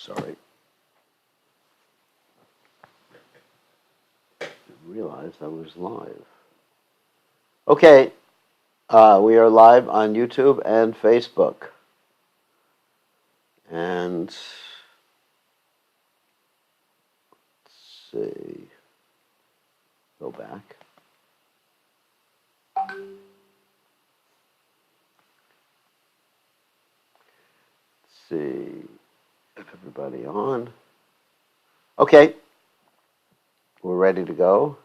sorry. I realized I was live. Okay, we are live on YouTube and Facebook. And let's see, go back. Let's see if everybody on. Okay, we're ready to go.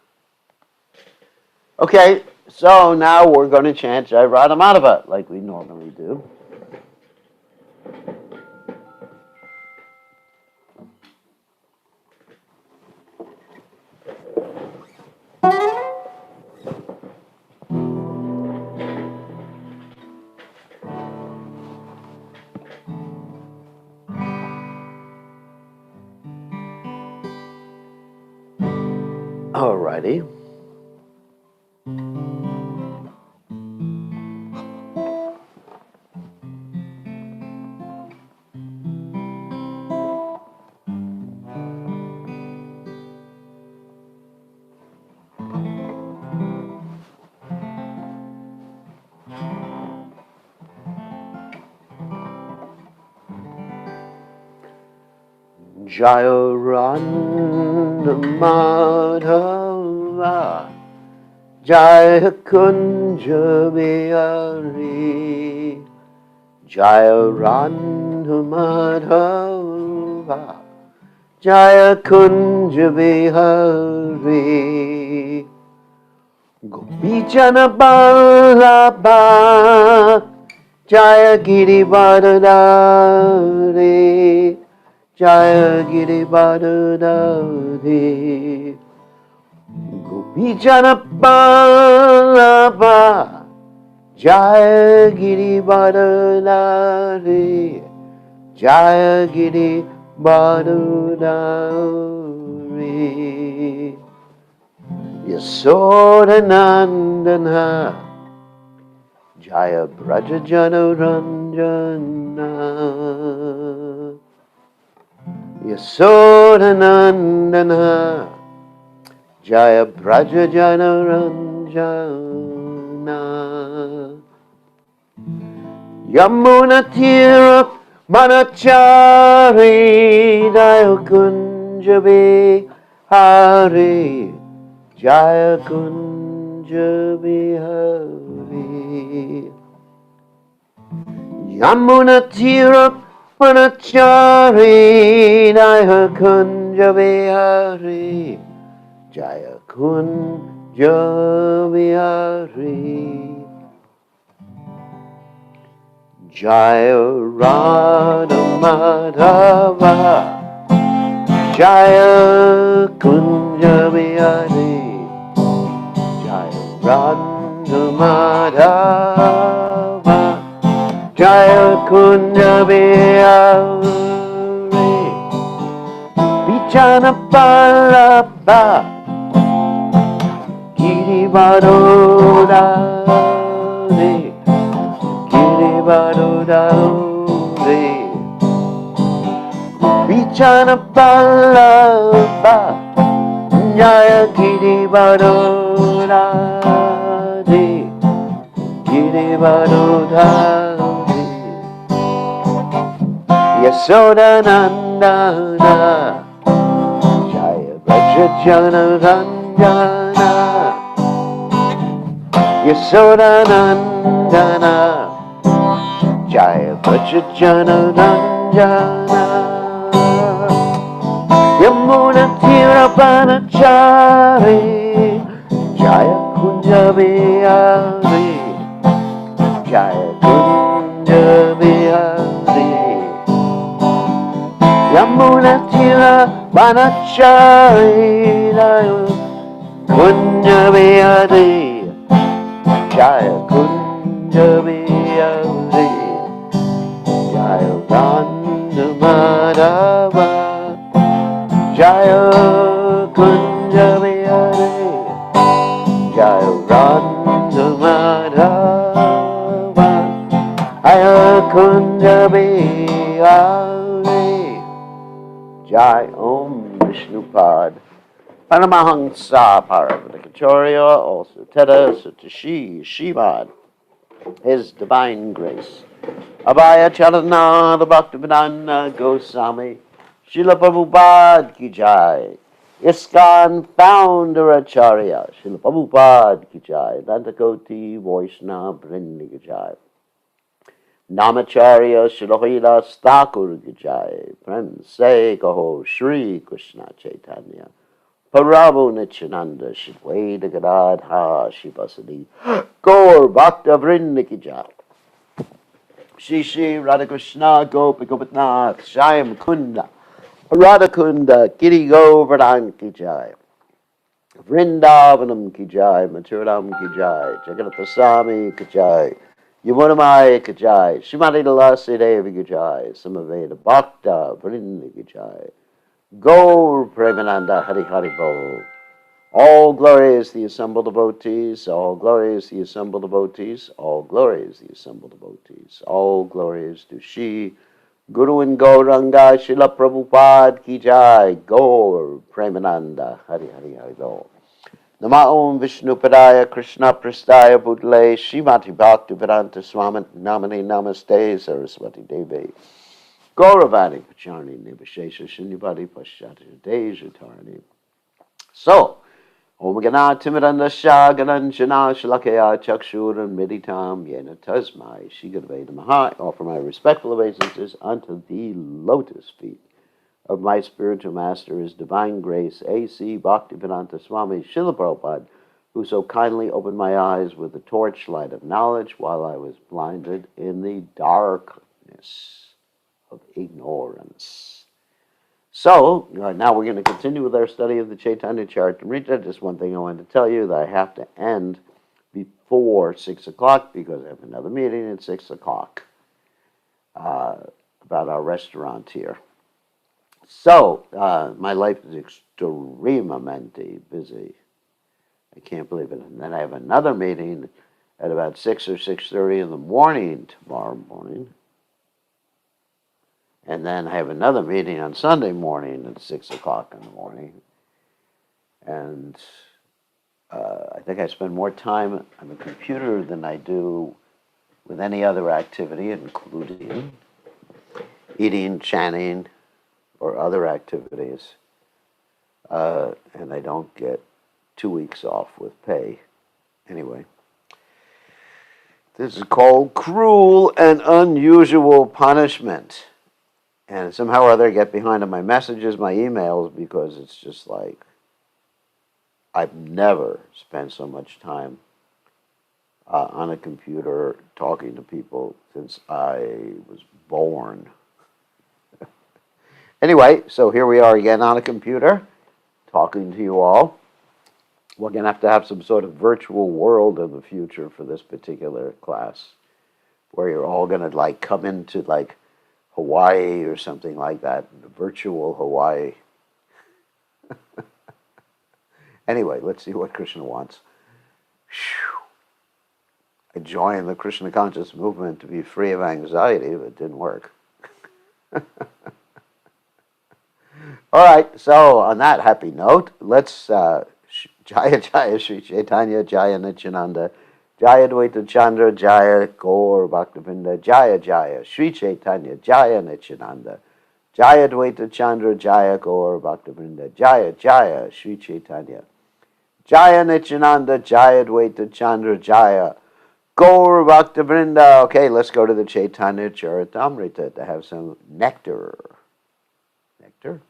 Okay, so now we're going to chant Jai Radha Madhava like we normally do. Alrighty. Jaya Radha Madhava Jaya Kunja Bihari Jaya Radha Madhava Jaya Kunja Bihari Gopijana Ballabha Jaya Girivardhari Jaya Girivardhari Gopijana Ballabha Jaya Girivardhari Jaya Girivardhari Yasodanandana Jaya Brajajana Ranjana Yasodanandana Jaya Brajajana Ranjana Yamuna Tira Manachari Jaya Kunja Bihari Jaya Kunja Bihari Yamuna Tira Manachari Jaya Kunja Bihari Jaya Kunja Bihari Jaya Radha Madhava Jaya Kunja Bihari Jaya Radha Madhava Jaya Kunja Bihari Vijana Ballabha Girivardhari Girivardhari Vijana Ballabha Jaya Girivardhari Girivardhari Yasodanandana Jaya Brajajana Ranjana Yasodanandana Jaya Brajajana Ranjana Yamuna Tira Banachari Jaya Kunja Bihari Jaya Kunja Bihari Yamuna Tira Banachari Jaya Kunja Bihari Jaya Kunja Bihari Jaya Radha Madhava Jaya Kunja Bihari Jaya Radha Madhava Jaya Kunja Bihari Prabhupada. Paramahansa Paravatakacharya, also Teta Sutashi Shimad, His Divine Grace. Abhaya Charanada Bhaktivedanta Goswami, Srila Prabhupada Ki Jai. ISKCON Founder Acharya, Srila Prabhupada Ki Jai. Dantakoti Vaishnava Vrindi Ki Jai. Namacharya Srila Thakur Ki Jai. Prem Se Kaho Shri Krishna Chaitanya. Prabhu Nityananda Shidwaita Gadadha Shivasadi Gaur Bhakta Vrinda Ki Jai. Shri Shri Radhakrishna Gopi Gopinath Shyam Kunda Radhakunda Giri Govardhan Ki Jai. Vrindavanam Ki Jai. Maturam Ki Jai. Jagannath Swami Ki Jai. Yamunamaya Ki Jai. Shrimati Tulasi Devi Ki Jai. Samaveda Bhakta Vrinda Ki Jai. Gaur Premananda Hari Hari Bol. All glory is the assembled devotees, all glory is the assembled devotees, all glory is the assembled devotees, all glory is to Shri Guru and Gauranga Srila Prabhupada Ki Jai, Gaur Premananda Hari Hari Hari Bol. Nama Om Vishnu Padaya Krishna Prastaya Bhutale Srimati Bhakti Vedanta Swami Namani Namaste Saraswati Devi Gauravani Pacharni Nivashesha Shunyavadi Paschati Deja Tarani. So, Om Gana Timiranda Shagananjana Shalakaya Chakshuran Meditam Yena Tasmai Shigadveda Maha. I offer my respectful obeisances unto the lotus feet of my spiritual master, His Divine Grace, A.C. Bhaktivedanta Swami Srila Prabhupada, who so kindly opened my eyes with the torchlight of knowledge while I was blinded in the darkness of ignorance. So, now we're going to continue with our study of the Caitanya Charitamrta. Just one thing I wanted to tell you, that I have to end before 6 o'clock because I have another meeting at 6 o'clock about our restaurant here. So, my life is extremely busy. I can't believe it. And then I have another meeting at about 6 or 6:30 in the morning tomorrow morning. And then I have another meeting on Sunday morning at 6 o'clock in the morning. And I think I spend more time on the computer than I do with any other activity, including eating, chanting, or other activities. And I don't get 2 weeks off with pay. Anyway, this is called cruel and unusual punishment. And somehow or other I get behind on my messages, my emails, because it's just like, I've never spent so much time on a computer talking to people since I was born. Anyway, so here we are again on a computer, talking to you all. We're going to have some sort of virtual world in the future for this particular class, where you're all going to like come into like Hawaii or something like that, virtual Hawaii. Anyway, let's see what Krishna wants. I joined the Krishna conscious movement to be free of anxiety, but it didn't work. All right, so on that happy note, let's Jaya Jaya Sri Caitanya, Jaya Nityananda, Jaya Dvaita Chandra, Jaya Gaur Bhaktivinoda, Jaya Jaya Sri Caitanya, Jaya Nityananda, Jaya Dvaita Chandra, Jaya Gaur Bhaktivinoda, Jaya Jaya Sri Caitanya, Jaya Nityananda, Jaya Dvaita Chandra, Jaya Gaur Bhaktivinoda. Okay, let's go to the Caitanya Charitamrta to have some nectar. Nectar?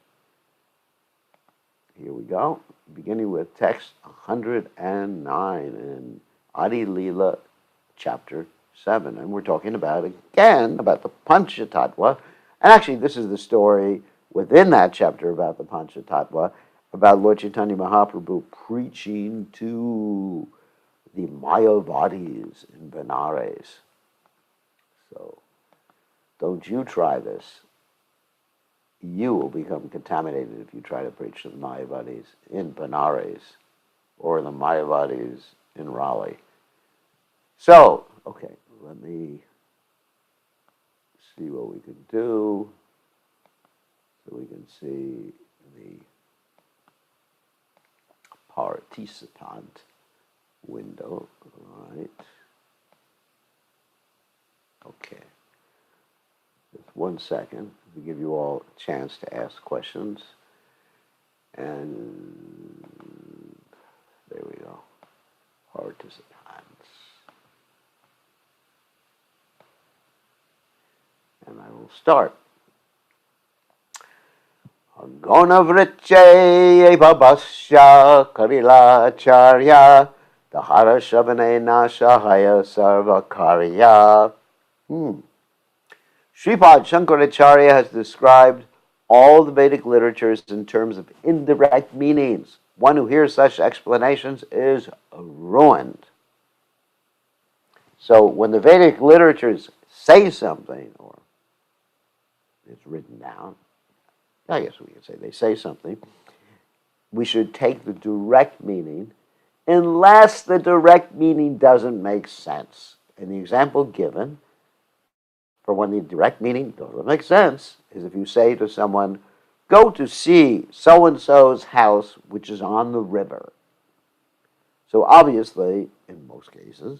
Here we go. Beginning with text 109 in Adi Lila, chapter 7. And we're talking about, again, about the Panchatattva. And actually, this is the story within that chapter about the Panchatattva, about Lord Chaitanya Mahaprabhu preaching to the Mayavadis in Benares. So, don't you try this. You will become contaminated if you try to preach to the Mayavadis in Benares or the Mayavadis in Raleigh. So, okay, let me see what we can do so we can see the participant window, right? Okay. Just 1 second to give you all a chance to ask questions. And there we go. Participants. And I will start. Gonavriche babasya karilacharya dahara shabane nashahaya sarvakarya. Sripad Shankaracharya has described all the Vedic literatures in terms of indirect meanings. One who hears such explanations is ruined. So when the Vedic literatures say something, or it's written down, I guess we could say they say something, we should take the direct meaning unless the direct meaning doesn't make sense. And the example given for when the direct meaning doesn't make sense is if you say to someone, go to see so-and-so's house, which is on the river. So obviously, in most cases,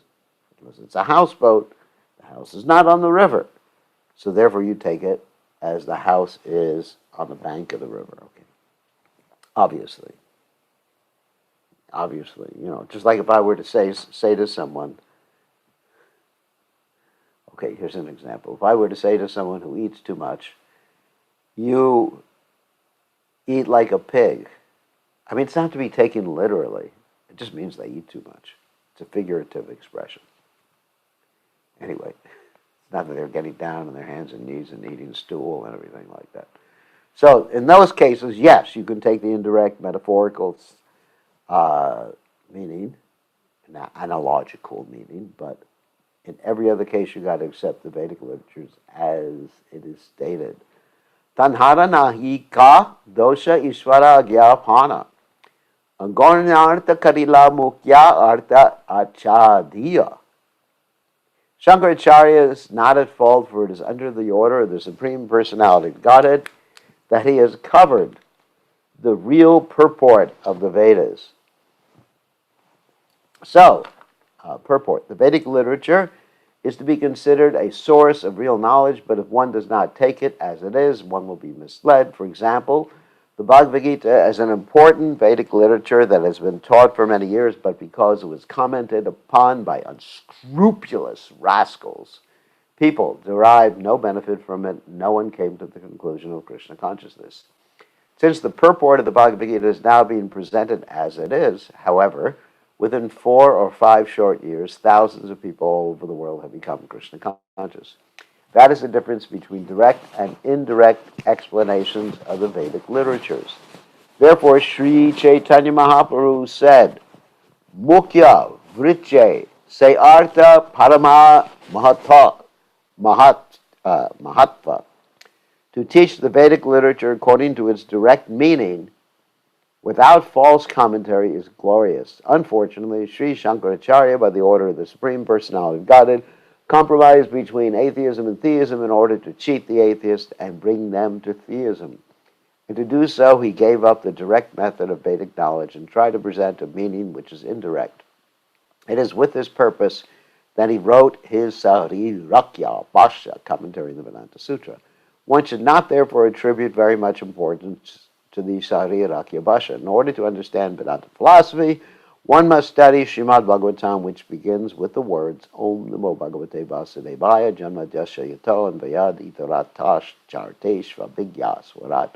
unless it's a houseboat, the house is not on the river. So therefore you take it as the house is on the bank of the river. Okay. Obviously, just like if I were to say to someone, okay, here's an example. If I were to say to someone who eats too much, you eat like a pig. I mean, it's not to be taken literally. It just means they eat too much. It's a figurative expression. Anyway, it's not that they're getting down on their hands and knees and eating stool and everything like that. So in those cases, yes, you can take the indirect metaphorical meaning, analogical meaning, but in every other case, you got to accept the Vedic literatures as it is stated. Tanhara nahi ka dosha ishvara gyapana. Angonartha karila mukya artha achadhiya. Shankaracharya is not at fault, for it is under the order of the Supreme Personality of Godhead that he has covered the real purport of the Vedas. So, purport. The Vedic literature is to be considered a source of real knowledge, but if one does not take it as it is, one will be misled. For example, the Bhagavad Gita is an important Vedic literature that has been taught for many years, but because it was commented upon by unscrupulous rascals, people derived no benefit from it. No one came to the conclusion of Krishna consciousness. Since the purport of the Bhagavad Gita is now being presented as it is, however, within 4 or 5 short years, thousands of people all over the world have become Krishna conscious. That is the difference between direct and indirect explanations of the Vedic literatures. Therefore, Sri Caitanya Mahaprabhu said, Mukhya Vriche Sayartha Parama Mahatva. To teach the Vedic literature according to its direct meaning without false commentary is glorious. Unfortunately, Sri Shankaracharya, by the order of the Supreme Personality of Godhead, compromised between atheism and theism in order to cheat the atheists and bring them to theism. And to do so, he gave up the direct method of Vedic knowledge and tried to present a meaning which is indirect. It is with this purpose that he wrote his Caritamrta Bhashya commentary in the Vedanta Sutra. One should not therefore attribute very much importance to the Caritamrta Bhashya. In order to understand Vedanta philosophy, one must study Srimad Bhagavatam, which begins with the words Om Namo Bhagavate Vasudevaya Janma Jasya Yato and Vayad Itaratash Charteshva Vigyaswarat.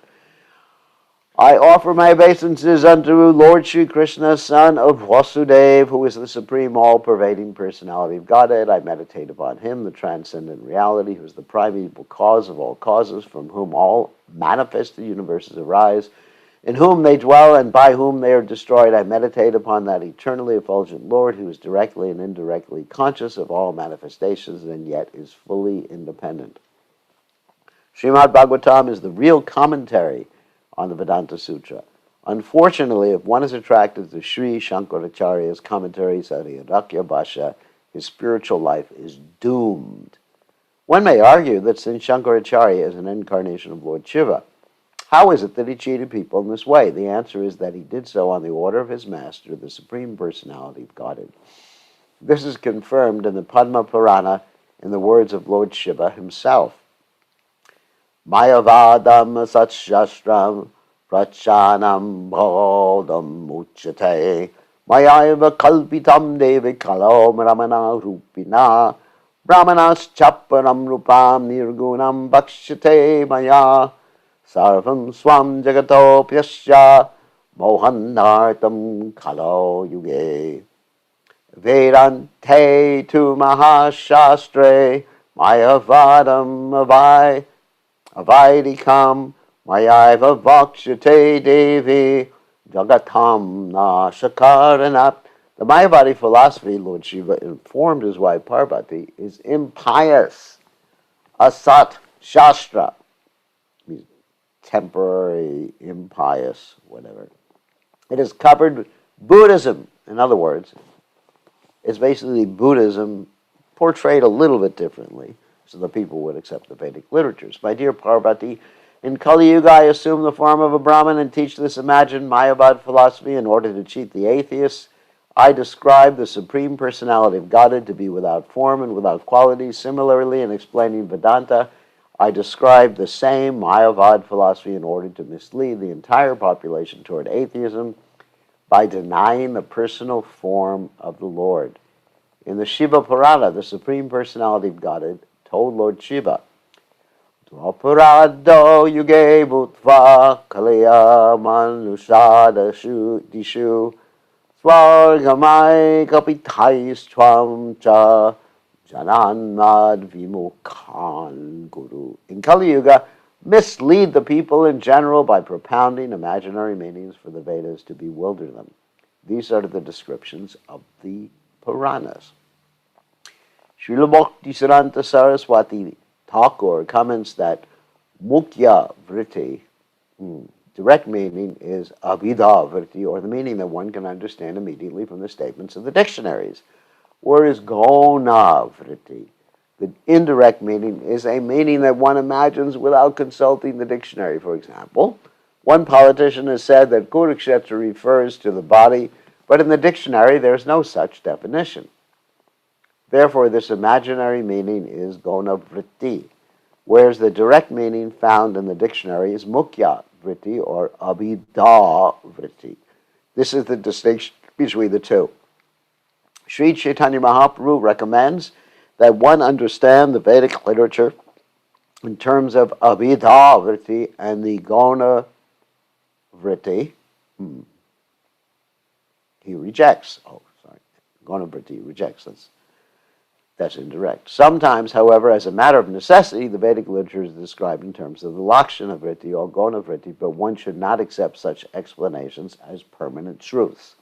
I offer my obeisances unto Lord Sri Krishna, son of Vasudeva, who is the supreme all-pervading personality of Godhead. I meditate upon him, the transcendent reality, who is the primeval cause of all causes, from whom all manifested universes arise, in whom they dwell and by whom they are destroyed. I meditate upon that eternally effulgent Lord, who is directly and indirectly conscious of all manifestations and yet is fully independent. Srimad Bhagavatam is the real commentary on the Vedanta Sutra. Unfortunately, if one is attracted to Sri Shankaracharya's commentary, Caritamrta Bhashya, his spiritual life is doomed. One may argue that since Shankaracharya is an incarnation of Lord Shiva, How is it that he cheated people in this way? The answer is that he did so on the order of his master, the Supreme Personality of Godhead. This is confirmed in the Padma Purana in the words of Lord Shiva himself. Mayavadam satshastram prachanam bodham uchate mayaiva kalpitam devi kalom ramana rupina brahmanas chaparam rupam nirgunam bhakshate maya sarvam swam jagatopyasya mohanartam kalo yuge Vedante tu mahashastre mayavadam avaidikam mayaiva vakshate devi jagatam nashakaranat. The Mayavadi philosophy, Lord Shiva informed his wife Parvati, is impious. Asat shastra means temporary, impious, whatever. It has covered Buddhism. In other words, it's basically Buddhism portrayed a little bit differently so the people would accept the Vedic literatures. My dear Parvati, in Kali Yuga I assume the form of a Brahmin and teach this imagined Mayavad philosophy in order to cheat the atheists. I describe the Supreme Personality of Godhead to be without form and without quality. Similarly, in explaining Vedanta, I describe the same Mayavad philosophy in order to mislead the entire population toward atheism by denying the personal form of the Lord. In the Shiva Purana, the Supreme Personality of Godhead told Lord Shiva, Dvaparado yuge bhutva kalaya manushada dishu svargamai kapithais cha jananmad vimukhan guru. In Kali Yuga, mislead the people in general by propounding imaginary meanings for the Vedas to bewilder them. These are the descriptions of the Puranas. Srila Bhaktisaranta Saraswati Thakur comments that Mukhya Vritti, direct meaning is Abhida Vritti, or the meaning that one can understand immediately from the statements of the dictionaries. Whereas Gona Vritti, the indirect meaning, is a meaning that one imagines without consulting the dictionary. For example, one politician has said that Kurukshetra refers to the body, but in the dictionary there is no such definition. Therefore, this imaginary meaning is Gona Vritti, whereas the direct meaning found in the dictionary is Mukhya Vritti or Abhida Vritti. This is the distinction between the two. Sri Caitanya Mahaprabhu recommends that one understand the Vedic literature in terms of Abhida Vritti and the Gona Vritti. He rejects. Gona Vritti rejects. That's indirect. Sometimes, however, as a matter of necessity, the Vedic literature is described in terms of the Lakshana Vritti or Gona Vritti, but one should not accept such explanations as permanent truths.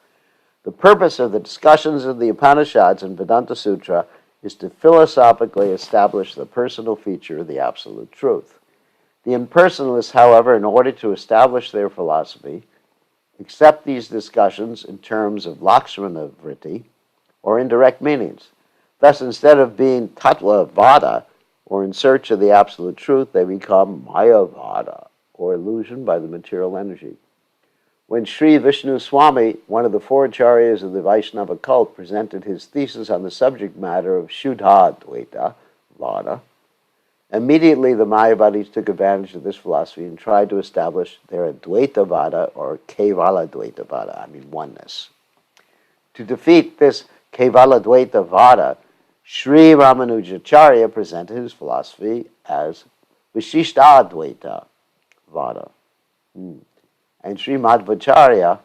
The purpose of the discussions of the Upanishads and Vedanta Sutra is to philosophically establish the personal feature of the absolute truth. The impersonalists, however, in order to establish their philosophy, accept these discussions in terms of Lakshmana Vritti or indirect meanings. Thus, instead of being Tattvavada, or in search of the absolute truth, they become Mayavada, or illusion by the material energy. When Sri Vishnu Swami, one of the four acharyas of the Vaishnava cult, presented his thesis on the subject matter of Shuddha Dvaita Vada, immediately the Mayavadis took advantage of this philosophy and tried to establish their Advaita Vada, or Kevala Dvaita Vada, oneness. To defeat this Kevala Dvaita Vada, Sri Ramanujacharya presented his philosophy as Vishishtadvaita Vada. And Sri Madhvacharya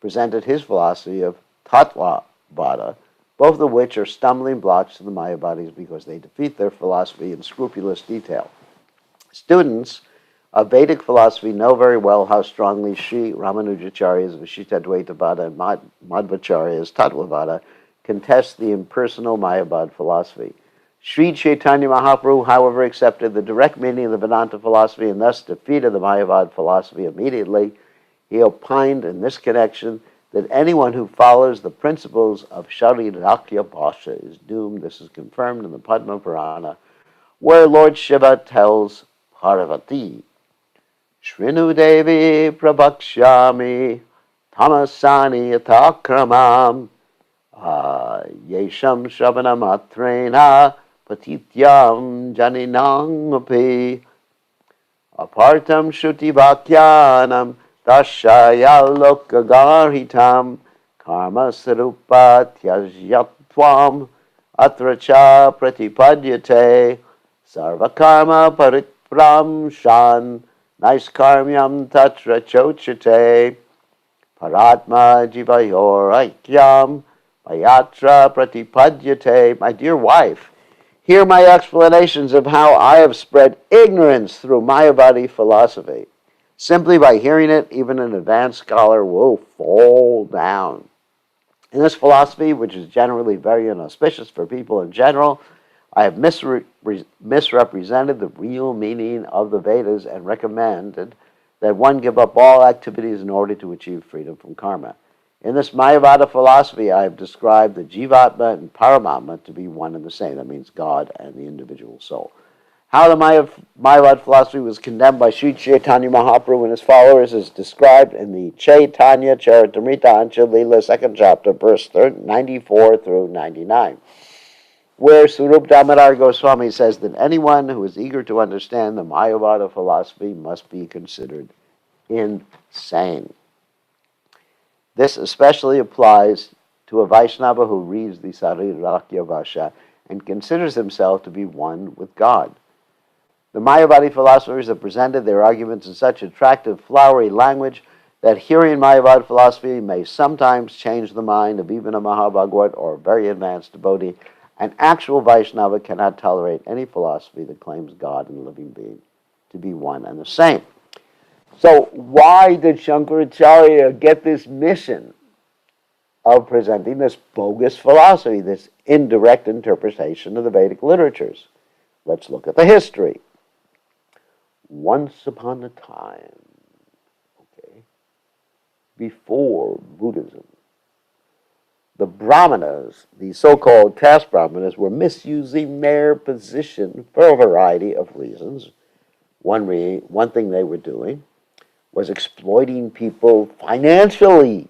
presented his philosophy of Tattva Vada, both of which are stumbling blocks to the Mayavadis because they defeat their philosophy in scrupulous detail. Students of Vedic philosophy know very well how strongly Sri Ramanujacharya's Vishishtadvaita Vada and Madhvacharya's Tattva Vada contest the impersonal Mayavad philosophy. Sri Caitanya Mahaprabhu, however, accepted the direct meaning of the Vedanta philosophy and thus defeated the Mayavad philosophy immediately. He opined in this connection that anyone who follows the principles of Sharirakya Bhasha is doomed. This is confirmed in the Padma Purana, where Lord Shiva tells Parvati, Shrinu Devi Prabhakshami Tamasani Yatakramam Yesham Shravanamatreina Patityam Janinangapi Apartam Shruti Vakyanam Dashaya Lokagaritam Karma Sarupa Tyajyatvam Atracha Pratipadyate Sarvakarma Paritram Shan Naiskarmyam Tatra Chochate Paratma Jivayor Aikyam Mayatra Pratipadyate. My dear wife, hear my explanations of how I have spread ignorance through Mayavadi philosophy. Simply by hearing it, even an advanced scholar will fall down. In this philosophy, which is generally very inauspicious for people in general, I have misrepresented the real meaning of the Vedas and recommended that one give up all activities in order to achieve freedom from karma. In this Mayavada philosophy, I have described the Jivatma and Paramatma to be one and the same. That means God and the individual soul. How the Mayavad philosophy was condemned by Sri Caitanya Mahaprabhu and his followers is described in the Caitanya Charitamrta Ancha Lila, 2nd chapter, verse 94 through 99, where Swarup Damodar Goswami says that anyone who is eager to understand the Mayavada philosophy must be considered insane. This especially applies to a Vaishnava who reads the Sarirākya Vasha and considers himself to be one with God. The Mayavadi philosophers have presented their arguments in such attractive, flowery language that hearing Mayavad philosophy may sometimes change the mind of even a Mahabhagavad or a very advanced devotee. An actual Vaishnava cannot tolerate any philosophy that claims God and the living being to be one and the same. So why did Shankaracharya get this mission of presenting this bogus philosophy, this indirect interpretation of the Vedic literatures? Let's look at the history. Once upon a time, before Buddhism, the Brahmanas, the so-called caste Brahmanas, were misusing their position for a variety of reasons. One thing they were doing was exploiting people financially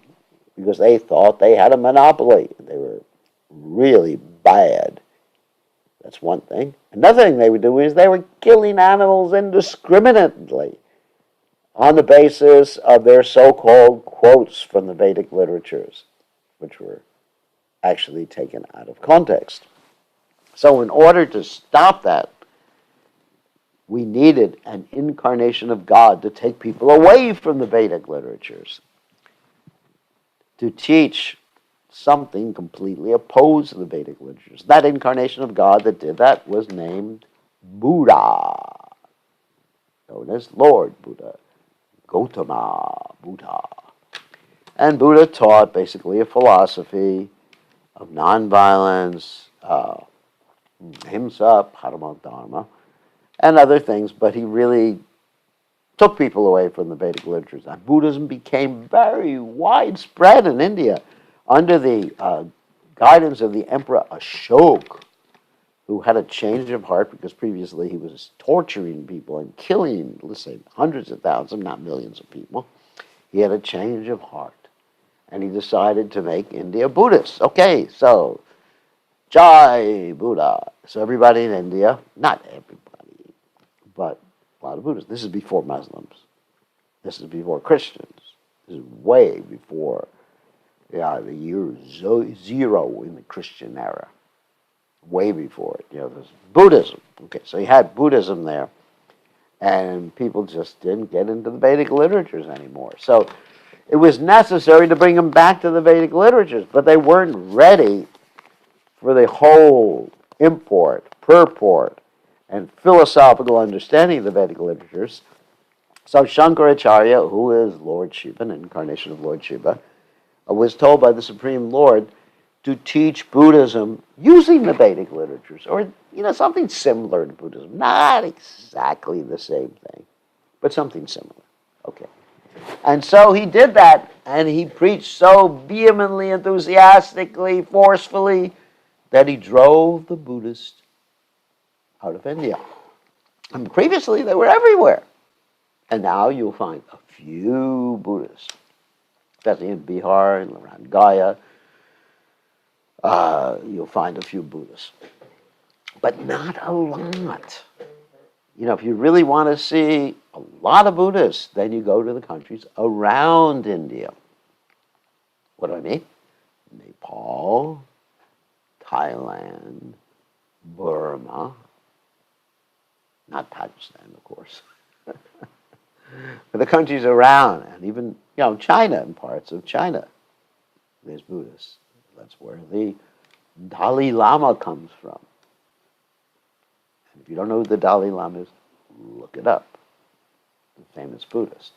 because they thought they had a monopoly. They were really bad. That's one thing. Another thing they were doing is they were killing animals indiscriminately on the basis of their so-called quotes from the Vedic literatures, which were actually taken out of context. So in order to stop that, we needed an incarnation of God to take people away from the Vedic literatures, to teach something completely opposed to the Vedic literatures. That incarnation of God that did that was named Buddha, known as Lord Buddha, Gautama Buddha. And Buddha taught basically a philosophy of nonviolence, himsa, parama dharma, and other things, but he really took people away from the Vedic literatures. And Buddhism became very widespread in India under the guidance of the Emperor Ashoka, who had a change of heart because previously he was torturing people and killing, let's say, hundreds of thousands, not millions of people. He had a change of heart, and he decided to make India Buddhist. Okay, so Jai Buddha. So everybody in India, not everybody, but a lot of Buddhists. This is before Muslims. This is before Christians. This is way before the year zero in the Christian era. Way before it. There's Buddhism. Okay, so you had Buddhism there, and people just didn't get into the Vedic literatures anymore. So it was necessary to bring them back to the Vedic literatures, but they weren't ready for the whole import, purport, and philosophical understanding of the Vedic literatures. So Shankaracharya, who is Lord Shiva, an incarnation of Lord Shiva, was told by the Supreme Lord to teach Buddhism using the Vedic literatures, or something similar to Buddhism. Not exactly the same thing, but something similar. Okay. And so he did that, and he preached so vehemently, enthusiastically, forcefully, that he drove the Buddhists out of India. And previously, they were everywhere. And now you'll find a few Buddhists, especially in Bihar and around Gaya. You'll find a few Buddhists, but not a lot. If you really want to see a lot of Buddhists, then you go to the countries around India. What do I mean? Nepal, Thailand, Burma, not Pakistan, of course, but the countries around, and even China and parts of China, there's Buddhists. That's where the Dalai Lama comes from. And if you don't know who the Dalai Lama is, look it up. The famous Buddhist.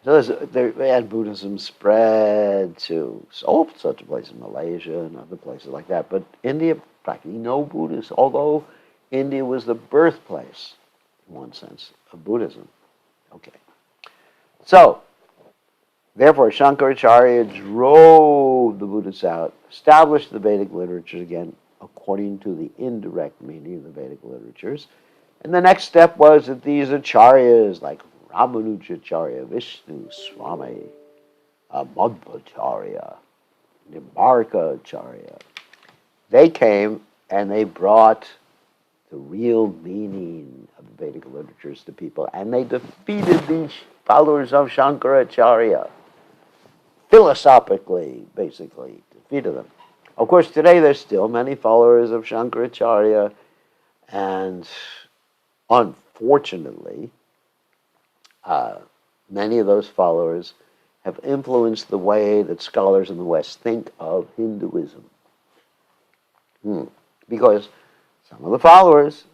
So and Buddhism spread to all such places, Malaysia and other places like that. But India, practically no Buddhists, although India was the birthplace, in one sense, of Buddhism. Okay. So, therefore, Shankaracharya drove the Buddhists out, established the Vedic literatures again, according to the indirect meaning of the Vedic literatures. And the next step was that these acharyas, like Ramanujacharya, Vishnu Swami, Madhvacharya, Nimbarkacharya, they came and they brought the real meaning of the Vedic literatures to people, and they defeated these followers of Shankaracharya. Philosophically, basically, defeated them. Of course, today there's still many followers of Shankaracharya, and unfortunately, many of those followers have influenced the way that scholars in the West think of Hinduism. Because some of the followers,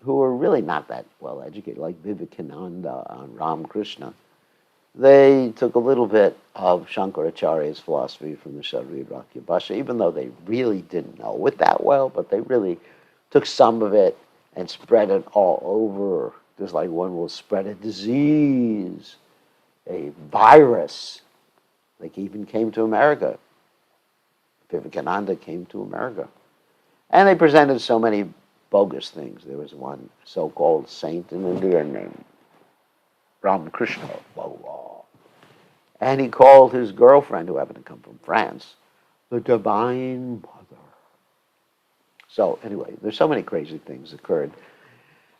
who are really not that well educated, like Vivekananda and Ramakrishna, they took a little bit of Shankaracharya's philosophy from the Sharidrakya Bhasha, even though they really didn't know it that well, but they really took some of it and spread it all over, just like one will spread a disease, a virus. They even came to America. Vivekananda came to America. And they presented so many bogus things. There was one so-called saint in India named Ramakrishna, and he called his girlfriend, who happened to come from France, the Divine Mother. So anyway, there's so many crazy things occurred.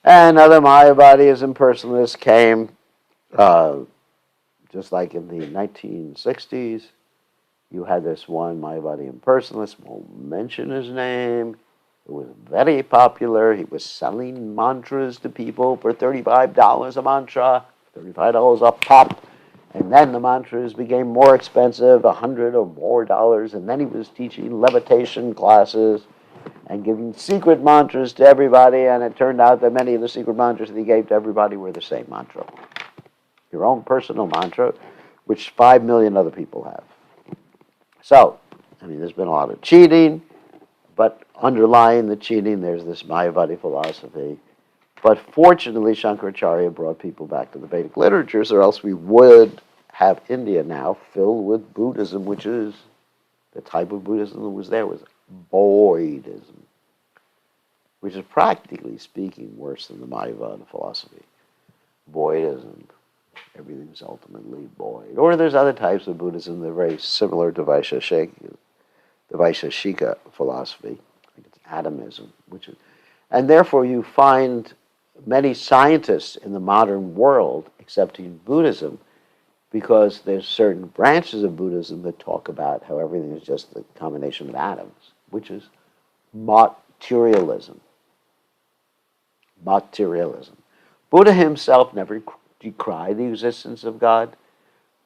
And other Mayavadis and impersonalists came, just like in the 1960s. You had this one Mayavadi impersonalist, won't mention his name. It was very popular. He was selling mantras to people for $35 a mantra, $35 a pop. And then the mantras became more expensive, $100 or more dollars. And then he was teaching levitation classes and giving secret mantras to everybody. And it turned out that many of the secret mantras that he gave to everybody were the same mantra. Your own personal mantra, which 5 million other people have. So, there's been a lot of cheating, but underlying the cheating, there's this Mayavadi philosophy. But fortunately, Shankaracharya brought people back to the Vedic literatures, or else we would have India now filled with Buddhism, which is the type of Buddhism that was there, was Boydism, which is practically speaking worse than the Mayavadi philosophy. Boydism. Everything's ultimately void. Or there's other types of Buddhism that are very similar to Vaisheshika philosophy. I think it's atomism, and therefore you find many scientists in the modern world accepting Buddhism, because there's certain branches of Buddhism that talk about how everything is just the combination of atoms, which is materialism. Materialism. Buddha himself never decry the existence of God.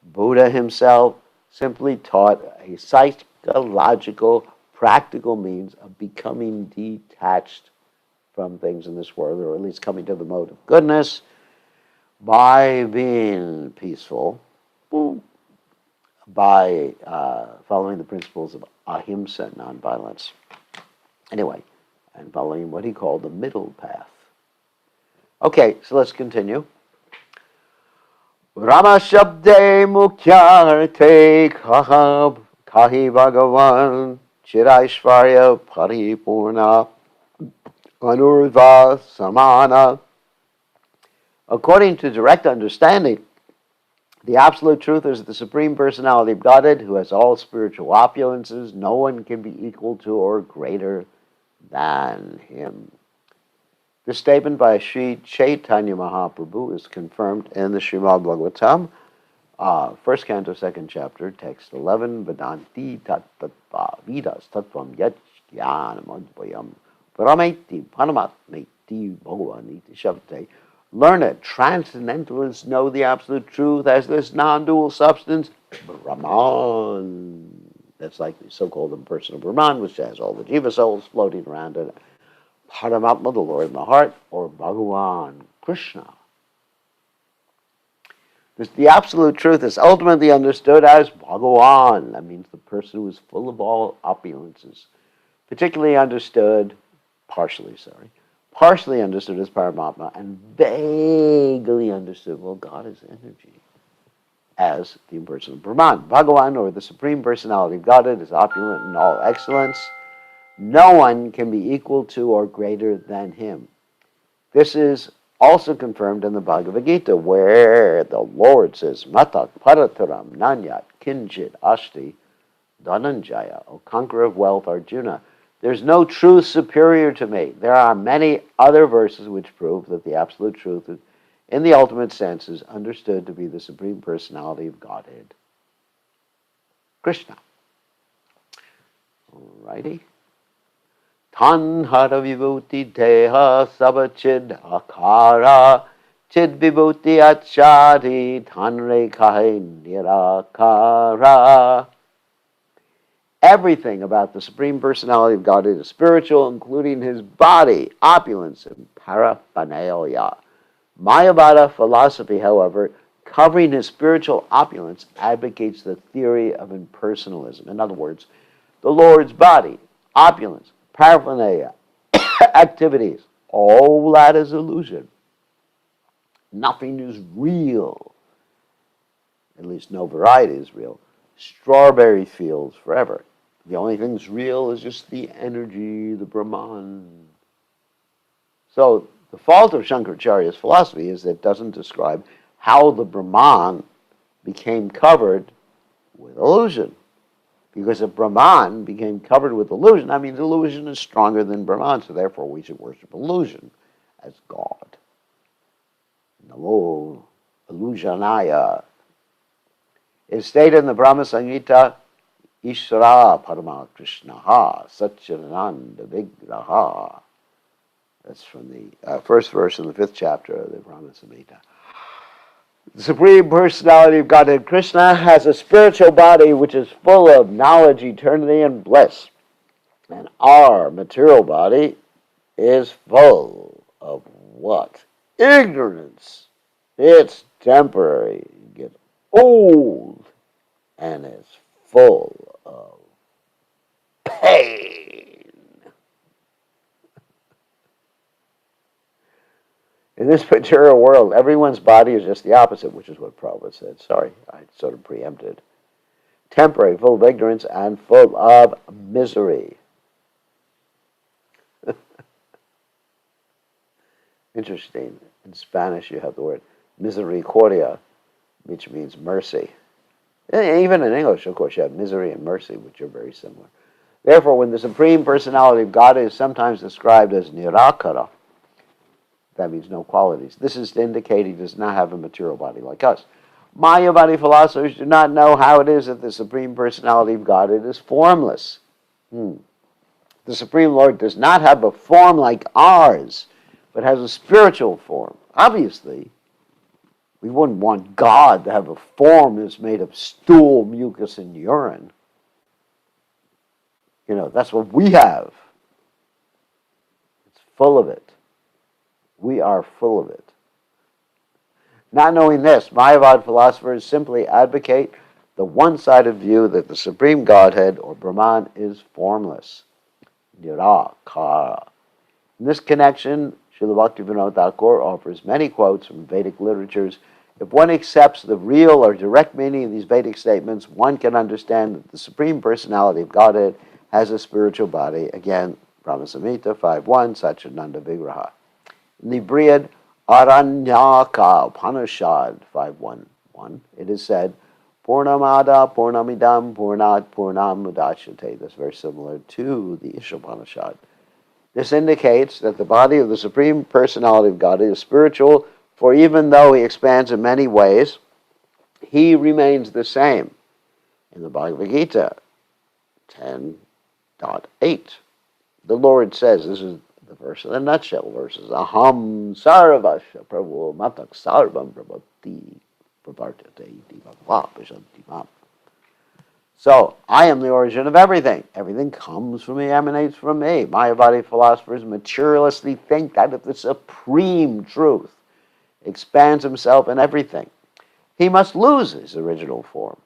Buddha himself simply taught a psychological, practical means of becoming detached from things in this world, or at least coming to the mode of goodness by being peaceful, by following the principles of ahimsa, nonviolence. Anyway, and following what he called the middle path. Okay, so let's continue. Rama Shabde Mukhyarte Kahi Bhagavan Chiraishvarya Paripurna Anurva Samana According to direct understanding, the absolute truth is the Supreme Personality of Godhead, who has all spiritual opulences. No one can be equal to or greater than him. This statement by Sri Caitanya Mahaprabhu is confirmed in the Srimad Bhagavatam, first canto, second chapter, text 11, Vedanti tattva vidas tattvam yat jnanam advayam parameti paramatmeti bhagavaniti shabte. Learned transcendentalists know the absolute truth as this non-dual substance, Brahman. That's like the so-called impersonal Brahman, which has all the jiva souls floating around in it. Paramatma, the Lord in the heart, or Bhagavan, Krishna. The absolute truth is ultimately understood as Bhagavan. That means the person who is full of all opulences. Partially understood as Paramatma, and vaguely understood, well, God is energy, as the impersonal Brahman. Bhagavan, or the Supreme Personality of Godhead, is opulent in all excellence. No one can be equal to or greater than him. This is also confirmed in the Bhagavad Gita, where the Lord says, Matak parataram nanyat kinchit asti dhananjaya, O conqueror of wealth, Arjuna. There's no truth superior to me. There are many other verses which prove that the absolute truth in the ultimate sense is understood to be the Supreme Personality of Godhead, Krishna. Alrighty. Tanhara vibhuti deha sabachid akara chid vibhuti achari tanre kahe nirakara. Everything about the Supreme Personality of Godhead is spiritual, including his body, opulence, and paraphernalia. Mayavada philosophy, however, covering his spiritual opulence, advocates the theory of impersonalism. In other words, the Lord's body, opulence, paraphernalia, activities, all that is illusion. Nothing is real. At least no variety is real. Strawberry fields forever. The only thing that's real is just the energy, the Brahman. So the fault of Shankaracharya's philosophy is that it doesn't describe how the Brahman became covered with illusion. Because if Brahman became covered with illusion, that means illusion is stronger than Brahman, so therefore we should worship illusion as God. Namo illusionaya. It's stated in the Brahma Samhita, Ishvara Parama Krishnaha Satchidananda Vigraha. That's from the first verse in the 5th chapter of the Brahma Samhita. The Supreme Personality of Godhead Krishna has a spiritual body which is full of knowledge, eternity, and bliss. And our material body is full of what? Ignorance. It's temporary. It gets old. And it's full of pain. In this material world, everyone's body is just the opposite, which is what Prabhupada said. Sorry, I sort of preempted. Temporary, full of ignorance, and full of misery. Interesting. In Spanish, you have the word misericordia, which means mercy. And even in English, of course, you have misery and mercy, which are very similar. Therefore, when the Supreme Personality of God is sometimes described as nirakara, that means no qualities. This is to indicate he does not have a material body like us. Mayavadi philosophers do not know how it is that the Supreme Personality of Godhead is formless. The Supreme Lord does not have a form like ours, but has a spiritual form. Obviously, we wouldn't want God to have a form that's made of stool, mucus, and urine. You know, that's what we have. It's full of it. We are full of it. Not knowing this, Mayavad philosophers simply advocate the one-sided view that the Supreme Godhead, or Brahman, is formless. Nirakara. In this connection, Srila Bhaktivinoda Thakur offers many quotes from Vedic literatures. If one accepts the real or direct meaning of these Vedic statements, one can understand that the Supreme Personality of Godhead has a spiritual body. Again, Brahma Samhita 5.1, Satchidananda Vigraha. In the Brihad Aranyaka Upanishad 5.1.1, it is said, Purnamada Purnamidam Purnat Purnam Mudachyate. That's very similar to the Ishopanishad. This indicates that the body of the Supreme Personality of God is spiritual, for even though he expands in many ways, he remains the same. In the Bhagavad Gita 10.8, the Lord says, this is the verse in a nutshell, verses, Aham sarvasya prabhu matak sarvam prabhati pravartate iti bhava pashanti mam. So, I am the origin of everything. Everything comes from me, emanates from me. Mayavadi philosophers materialistically think that if the supreme truth expands himself in everything, he must lose his original form.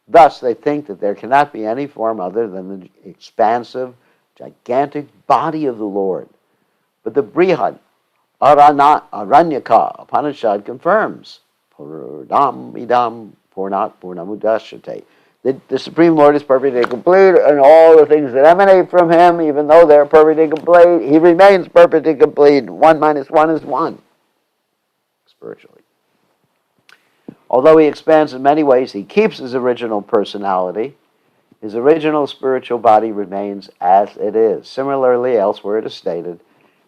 Thus, they think that there cannot be any form other than the expansive, gigantic body of the Lord. But the Brihad Aranyaka Upanishad confirms, Purnam idam Purnat Purnamudashyate. The Supreme Lord is perfect and complete, and all the things that emanate from him, even though they're perfect and complete, he remains perfect and complete. 1 minus 1 is 1, spiritually. Although he expands in many ways, he keeps his original personality. His original spiritual body remains as it is. Similarly, elsewhere it is stated,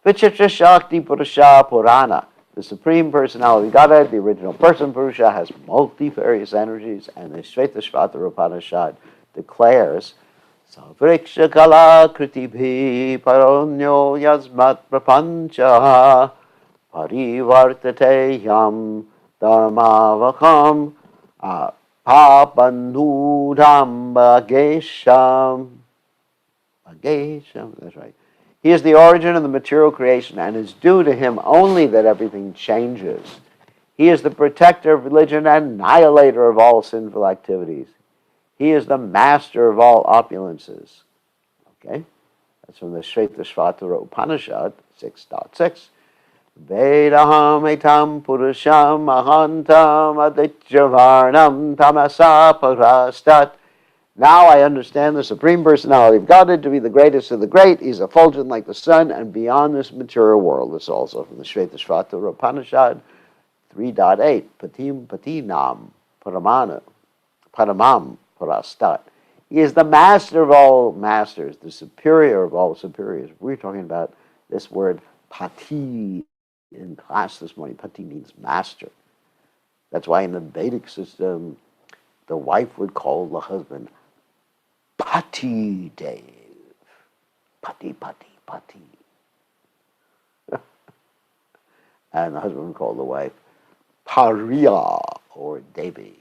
Vichitra Shakti Purusha Purana. The Supreme Personality Godhead, the original person Purusha, has multifarious energies, and the Shvetashvatara Upanishad declares, Savriksha Kala Kritibhi Paronyo Yasmat Prapancha Parivartate Yam Dharmavakam Papanudam Bhagesham. That's right. He is the origin of the material creation, and it's due to him only that everything changes. He is the protector of religion and annihilator of all sinful activities. He is the master of all opulences. Okay? That's from the Shvetashvatara Upanishad 6.6. Vedaham etam purusham ahantam adityavarnam tamasa parastat. Now I understand the Supreme Personality of Godhead to be the greatest of the great. He's effulgent like the sun and beyond this material world. This is also from the Shvetashvatara Upanishad 3.8. Patinam paramam parastat. He is the master of all masters, the superior of all superiors. We're talking about this word pati in class this morning. Pati means master. That's why in the Vedic system, the wife would call the husband Pati Dev. Pati, Pati, Pati. And the husband would call the wife Pariya or Devi.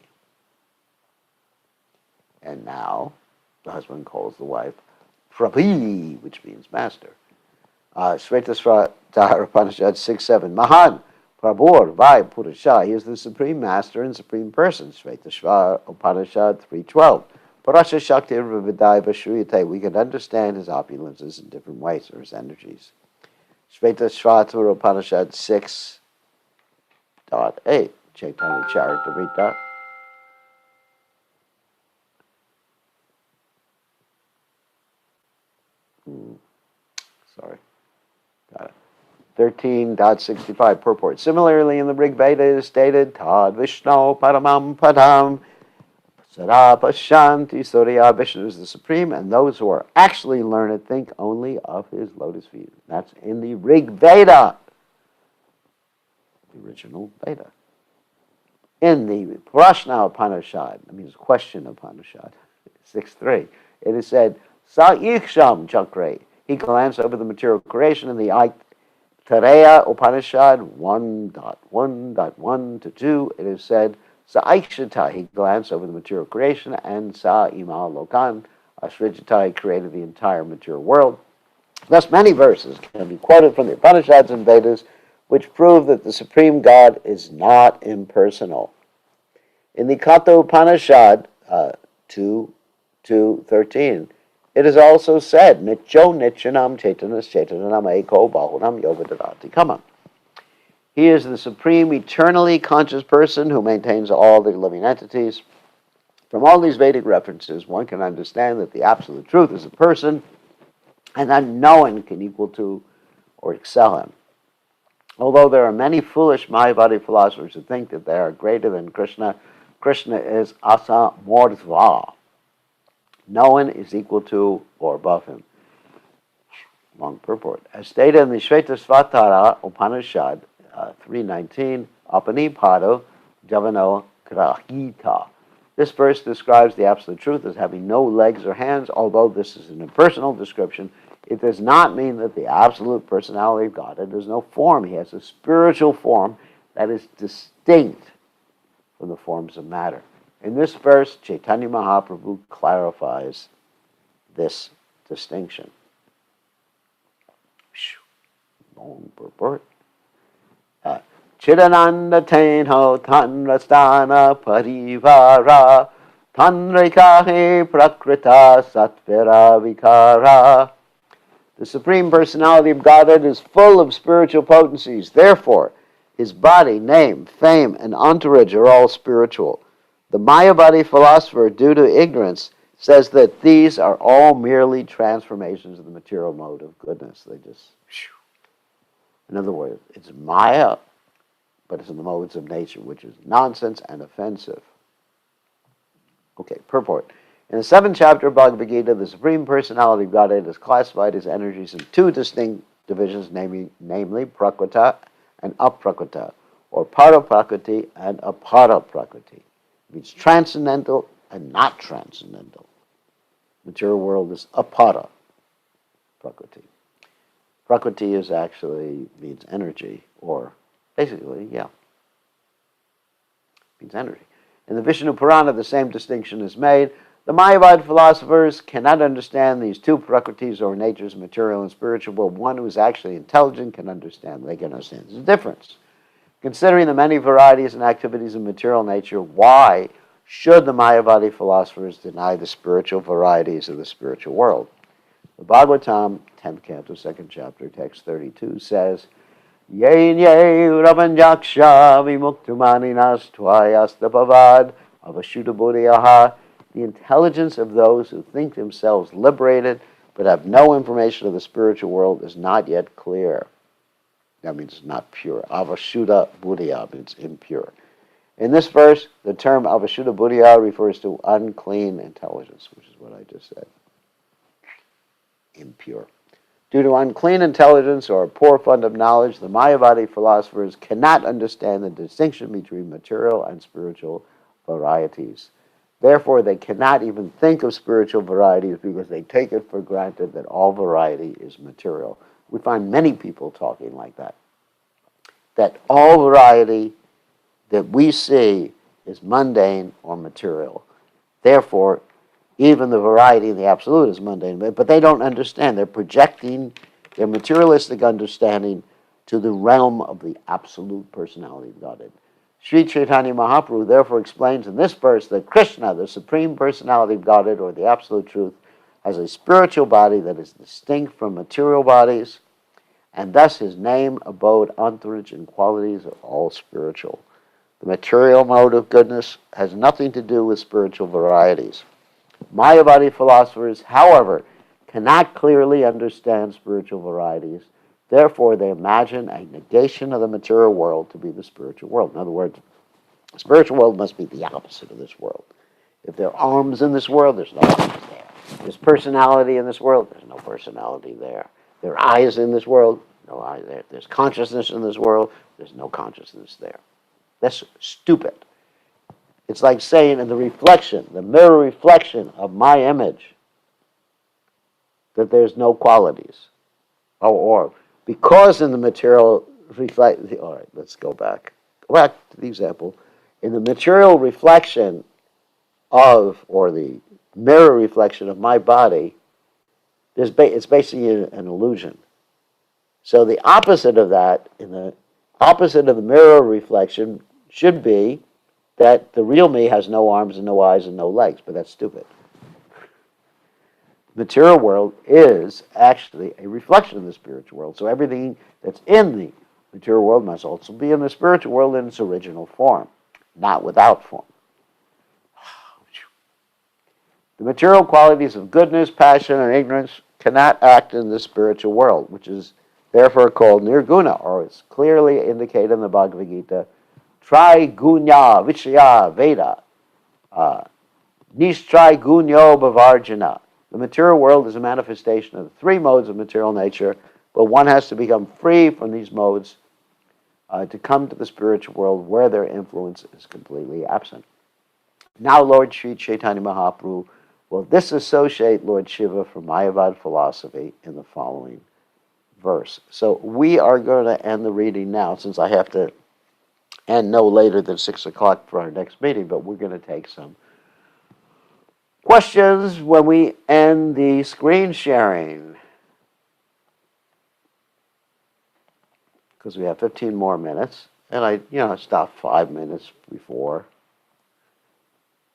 And now the husband calls the wife Prabhi, which means master. Shvetashvatara Upanishad 6.7. Mahan Prabhur Vai Purusha. He is the supreme master and supreme person. Shvetashvatara Upanishad 3.12. Parasha Shakti Vidaiva Shriyate. We can understand his opulences in different ways, or his energies. Shvetashvatara Upanishad 6.8. Caitanya Caritamrta. Sorry. Got it. 13.65 purport. Similarly, in the Rig Veda it is stated, Tad Vishnu Paramam Padam Sarapashanti Surya. Vishnu is the supreme, and those who are actually learned think only of his lotus feet. That's in the Rig Veda, the original Veda. In the Prashna Upanishad, that means question Upanishad, 6.3, it is said, Sa Iksham Chakre. He glanced over the material creation in the Aitareya Upanishad 1.1.1 to 2. It is said, Sa Aikshata, he glanced over the material creation, and Sa Ima Lokan, Ashrijata, he created the entire material world. Thus, many verses can be quoted from the Upanishads and Vedas which prove that the Supreme God is not impersonal. In the Katha Upanishad 2.13, it is also said, Nityo Nityanam Chaitanas Chaitanam Eko Bahunam Yogadadati Kama. He is the supreme, eternally conscious person who maintains all the living entities. From all these Vedic references, one can understand that the absolute truth is a person, and that no one can equal to or excel him. Although there are many foolish Mayavadi philosophers who think that they are greater than Krishna, Krishna is asa mordva. No one is equal to or above him. Long purport. As stated in the Shvetasvatara Upanishad 3:19, Apanipado Javano Grahita. This verse describes the absolute truth as having no legs or hands. Although this is an impersonal description, it does not mean that the absolute personality of God has no form. He has a spiritual form that is distinct from the forms of matter. In this verse, Caitanya Mahaprabhu clarifies this distinction. Long purport. Chidananda Tenho Tanrastana Parivara Tanrikahe Prakrita Satvira Vikara. The Supreme Personality of Godhead is full of spiritual potencies. Therefore, his body, name, fame, and entourage are all spiritual. The Mayavadi philosopher, due to ignorance, says that these are all merely transformations of the material mode of goodness. They just... In other words, it's Maya, but it's in the modes of nature, which is nonsense and offensive. Okay, purport. In the 7th chapter of Bhagavad Gita, the Supreme Personality of Godhead is classified as energies in 2 distinct divisions, namely Prakrita and Aprakrita, or Paraprakriti and Aparaprakriti. It means transcendental and not transcendental. Material world is Apara Prakriti. Prakriti is actually means energy, or basically, means energy. In the Vishnu Purana, the same distinction is made. The Mayavadi philosophers cannot understand these 2 prakritis or natures, material and spiritual, but one who is actually intelligent can understand. They can understand the difference. Considering the many varieties and activities of material nature, why should the Mayavadi philosophers deny the spiritual varieties of the spiritual world? The Bhagavatam, 10th canto, 2nd chapter, text 32 says, Ye ravanjaksha vimuktumaninas tvayastapavad avashuddhabodhyaha. The intelligence of those who think themselves liberated but have no information of the spiritual world is not yet clear. That means it's not pure. Avashuddha buddhya means impure. In this verse, the term avashuddha buddhya refers to unclean intelligence, which is what I just said. Impure. Due to unclean intelligence or a poor fund of knowledge, the Mayavadi philosophers cannot understand the distinction between material and spiritual varieties. Therefore, they cannot even think of spiritual varieties because they take it for granted that all variety is material. We find many people talking like that. That all variety that we see is mundane or material. Therefore, even the variety in the absolute is mundane, but they don't understand. They're projecting their materialistic understanding to the realm of the absolute personality of Godhead. Sri Caitanya Mahaprabhu therefore explains in this verse that Krishna, the Supreme Personality of Godhead, or the Absolute Truth, has a spiritual body that is distinct from material bodies, and thus his name, abode, entourage, and qualities are all spiritual. The material mode of goodness has nothing to do with spiritual varieties. Mayavadi philosophers, however, cannot clearly understand spiritual varieties. Therefore, they imagine a negation of the material world to be the spiritual world. In other words, the spiritual world must be the opposite of this world. If there are arms in this world, there's no arms there. There's personality in this world, there's no personality there. There are eyes in this world, no eyes there. There's consciousness in this world, there's no consciousness there. That's stupid. It's like saying in the reflection, the mirror reflection of my image, that there's no qualities. Or because in the material reflect. All right, let's go back. Go back to the example. In the material reflection of, or the mirror reflection of my body, it's basically an illusion. So the opposite of that, in the opposite of the mirror reflection, should be that the real me has no arms and no eyes and no legs, but that's stupid. The material world is actually a reflection of the spiritual world. So everything that's in the material world must also be in the spiritual world in its original form, not without form. The material qualities of goodness, passion, and ignorance cannot act in the spiritual world, which is therefore called nirguna, or it's clearly indicated in the Bhagavad Gita, Trigunya Vichaya Veda, Nishtrai Gunyo Bhavarjana. The material world is a manifestation of the three modes of material nature, but one has to become free from these modes to come to the spiritual world where their influence is completely absent. Now Lord Sri Chaitanya Mahaprabhu will disassociate Lord Shiva from Mayavad philosophy in the following verse. So we are going to end the reading now, since I have to end no later than 6 o'clock for our next meeting, but we're going to take some questions when we end the screen sharing, because we have 15 more minutes, and I stopped 5 minutes before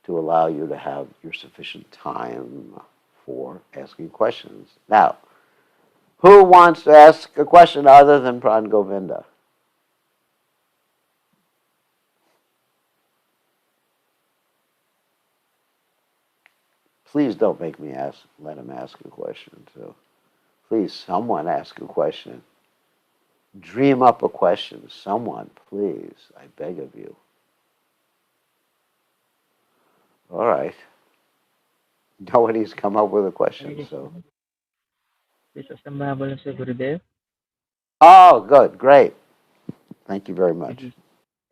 to allow you to have your sufficient time for asking questions. Now, who wants to ask a question other than Pran Govinda? Please don't make me let him ask a question too. Please, someone ask a question. Dream up a question. Someone, please. I beg of you. All right. Nobody's come up with a question, so. Oh, good, great. Thank you very much.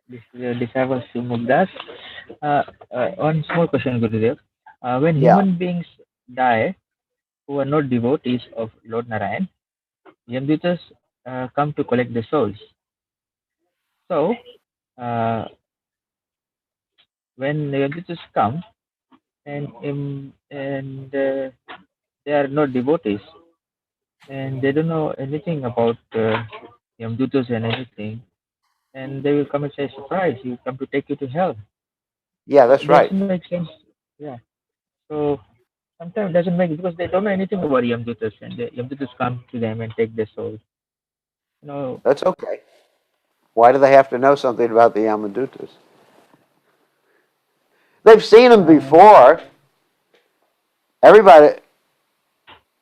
This is Disciple Mugdas. One small question, Gurudev. When human beings die who are not devotees of Lord Narayan, Yamdutas come to collect the souls. So, when Yamdutas come and they are not devotees and they don't know anything about Yamdutas and anything, and they will come and say, surprise, you come to take you to hell. Yeah, that's right. Doesn't make sense. Yeah. So sometimes it doesn't make, because they don't know anything about Yamdutas, and the Yamdutas come to them and take their soul. That's okay. Why do they have to know something about the Yamadutas? They've seen them before.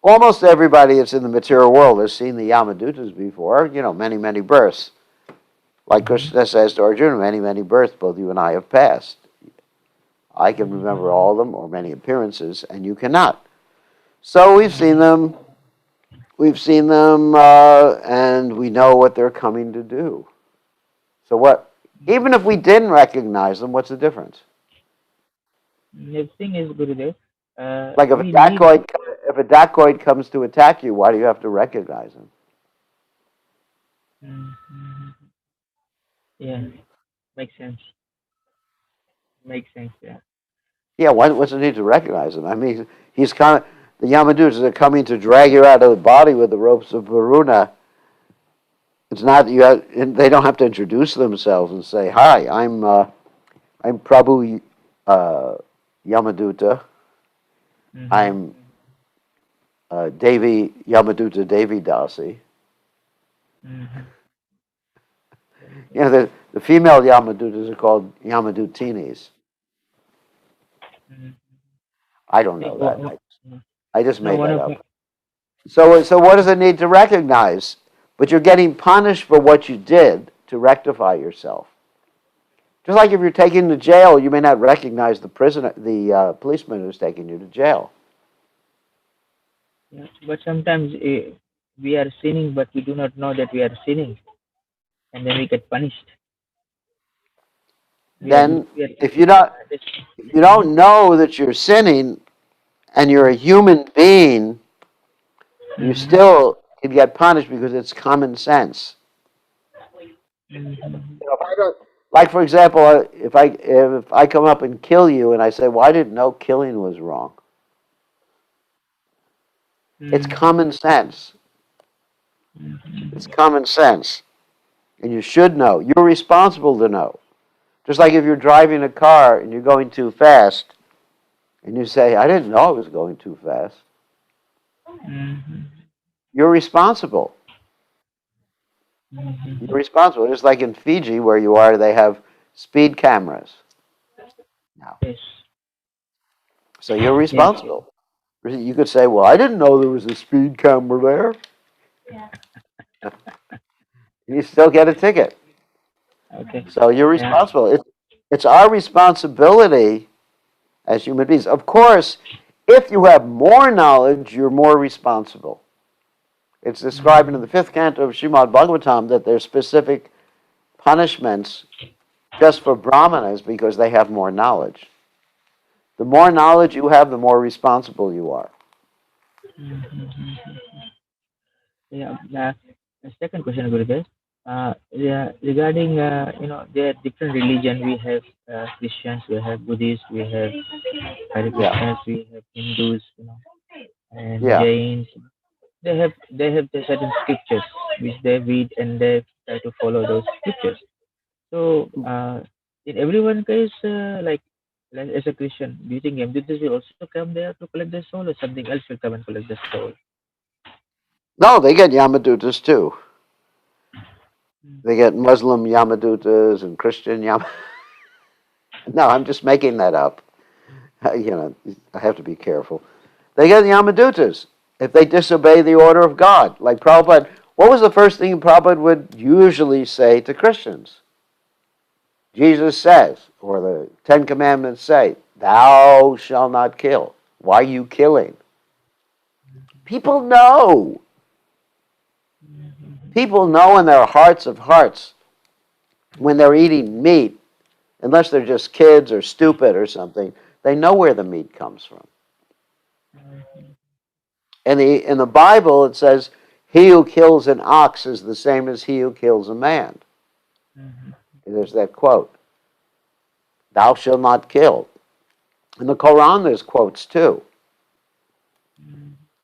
Almost everybody that's in the material world has seen the Yamadutas before, many, many births. Like Krishna says to Arjuna, many, many births both you and I have passed. I can remember all of them, or many appearances, and you cannot. So we've seen them, and we know what they're coming to do. So what? Even if we didn't recognize them, what's the difference? The thing is, Gurudev, like if a dacoit comes to attack you, why do you have to recognize him? Yeah, makes sense. Yeah. Yeah, what's the need to recognize him? I mean, he's kind of, the Yamadutas are coming to drag you out of the body with the ropes of Varuna. It's not they don't have to introduce themselves and say, "Hi, I'm Prabhu Yamaduta. I'm Devi Yamaduta Devi Dasi." The female Yamadutas are called Yamadutinis. I don't know that. I just made that up. So what does it need to recognize? But you're getting punished for what you did to rectify yourself. Just like if you're taken to jail, you may not recognize the policeman who's taking you to jail. Yeah, but sometimes we are sinning, but we do not know that we are sinning, and then we get punished. If you don't know that you're sinning, and you're a human being, you still can get punished because it's common sense. Like, for example, if I come up and kill you and I say, well, I didn't know killing was wrong. It's common sense. It's common sense. And you should know. You're responsible to know. Just like if you're driving a car and you're going too fast and you say, I didn't know I was going too fast. You're responsible. You're responsible. Just like in Fiji where you are, they have speed cameras now. So you're responsible. You could say, well, I didn't know there was a speed camera there. You still get a ticket. Okay. So you're Yeah. responsible. It's our responsibility as human beings. Of course, if you have more knowledge, you're more responsible. It's described in the fifth canto of Srimad Bhagavatam that there's specific punishments just for brahmanas because they have more knowledge. The more knowledge you have, the more responsible you are. Yeah. The second question, Gurudev. Yeah, regarding there are different religion. We have Christians, we have Buddhists, we have Hare Yeah, Krishnas, we have Hindus, and yeah. Jains. They have the certain scriptures which they read and they try to follow those scriptures. So in everyone case, like as a Christian, do you think MDTs will also come there to collect their soul, or something else will come and collect their soul? No, they get Yamadutas too. They get Muslim Yamadutas and Christian Yam. No, I'm just making that up. I have to be careful. They get Yamadutas if they disobey the order of God. Like Prabhupada, what was the first thing Prabhupada would usually say to Christians? Jesus says, or the Ten Commandments say, thou shalt not kill. Why are you killing? People know. People know in their hearts of hearts when they're eating meat, unless they're just kids or stupid or something, they know where the meat comes from. In the Bible, it says, he who kills an ox is the same as he who kills a man. There's that quote, thou shalt not kill. In the Quran, there's quotes too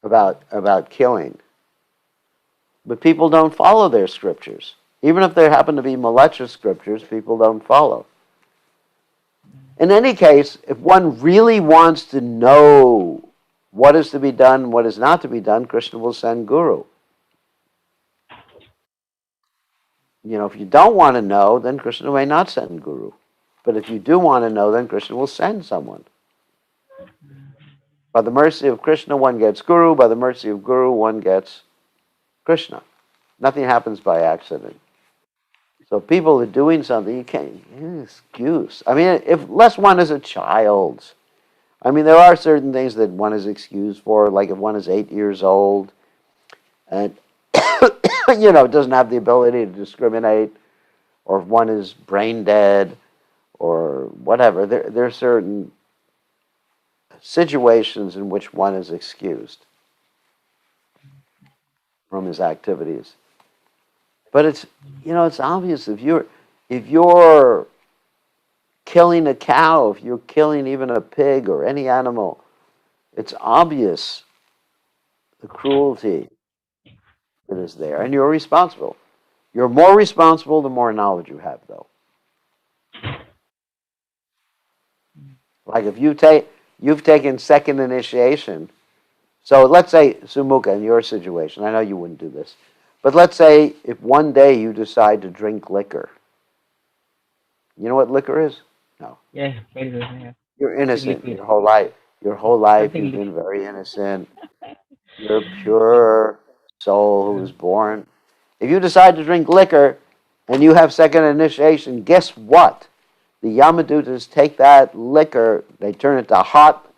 about killing. But people don't follow their scriptures. Even if there happen to be malicious scriptures, people don't follow. In any case, if one really wants to know what is to be done and what is not to be done, Krishna will send Guru. If you don't want to know, then Krishna may not send Guru. But if you do want to know, then Krishna will send someone. By the mercy of Krishna, one gets Guru. By the mercy of Guru, one gets Krishna. Nothing happens by accident. So people are doing something, you can't excuse. I mean, unless one is a child. I mean, there are certain things that one is excused for, like if one is 8 years old and doesn't have the ability to discriminate, or if one is brain dead, or whatever. There are certain situations in which one is excused from his activities. But it's obvious if you're killing a cow, if you're killing even a pig or any animal, it's obvious the cruelty that is there, and you're responsible. You're more responsible the more knowledge you have, though. Like if you've taken second initiation. So let's say, Sumukha, in your situation, I know you wouldn't do this, but let's say if one day you decide to drink liquor. You know what liquor is? No. Yeah, very good. Yeah. You're Something innocent liquid. your whole life. Your whole life Something you've liquid. been very innocent. You're a pure soul who was born. If you decide to drink liquor and you have second initiation, guess what? The Yamadutas take that liquor, they turn it to hot,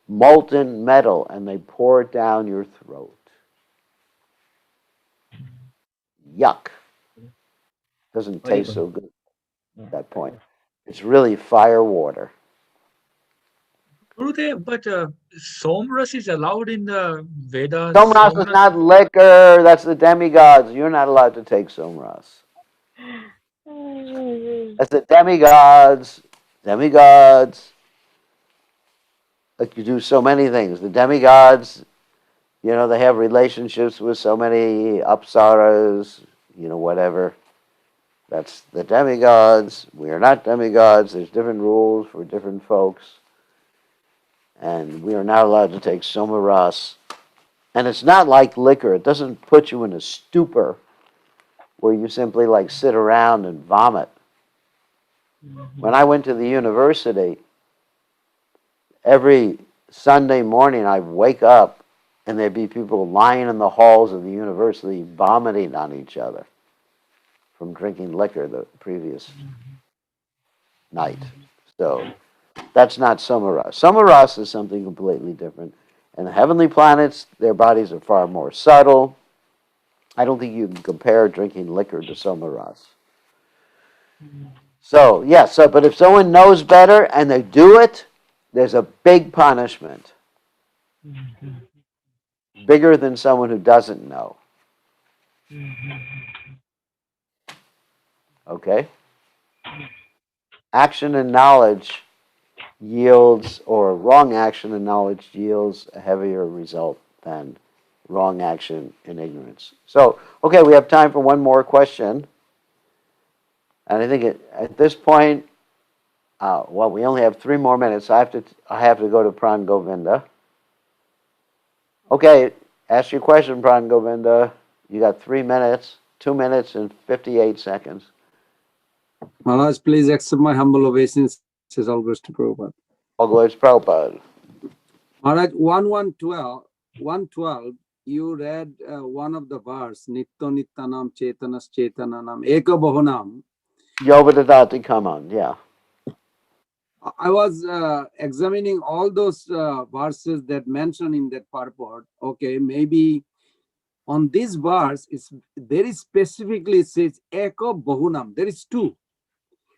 molten metal, and they pour it down your throat. Yuck. Doesn't Very taste good. so good Yeah. at that point. It's really fire water. Gurudev, but Somras is allowed in the Vedas. Somras is Somras. not liquor. That's the demigods. You're not allowed to take somras. That's the demigods. Demigods. Like you do so many things. The demigods, they have relationships with so many apsaras, whatever. That's the demigods. We are not demigods. There's different rules for different folks. And we are not allowed to take somaras. And it's not like liquor. It doesn't put you in a stupor where you simply like sit around and vomit. When I went to the university, every Sunday morning I'd wake up and there'd be people lying in the halls of the university vomiting on each other from drinking liquor the previous night. So that's not Samaras. Samaras is something completely different. And the heavenly planets, their bodies are far more subtle. I don't think you can compare drinking liquor to Samaras. So, but if someone knows better and they do it, there's a big punishment. Bigger than someone who doesn't know. Okay? Action and knowledge yields, or wrong action and knowledge yields a heavier result than wrong action in ignorance. So, okay, we have time for one more question. And I think at this point, we only have 3 more minutes. I have to go to Pran Govinda. Okay, ask your question, Pran Govinda. You got 3 minutes, 2 minutes and 58 seconds. Maharaj, please accept my humble obeisance. Says all goes to Prabhupada. All glories to Prabhupada. Maharaj, 112, you read one of the verse, Nitto Nittanam Chetanas Chetananam Eka Bahunam. Yovadadati, come on, yeah. I was examining all those verses that mention in that purport. Okay, maybe on this verse, it's very specifically says Eka Bahunam. There is 2.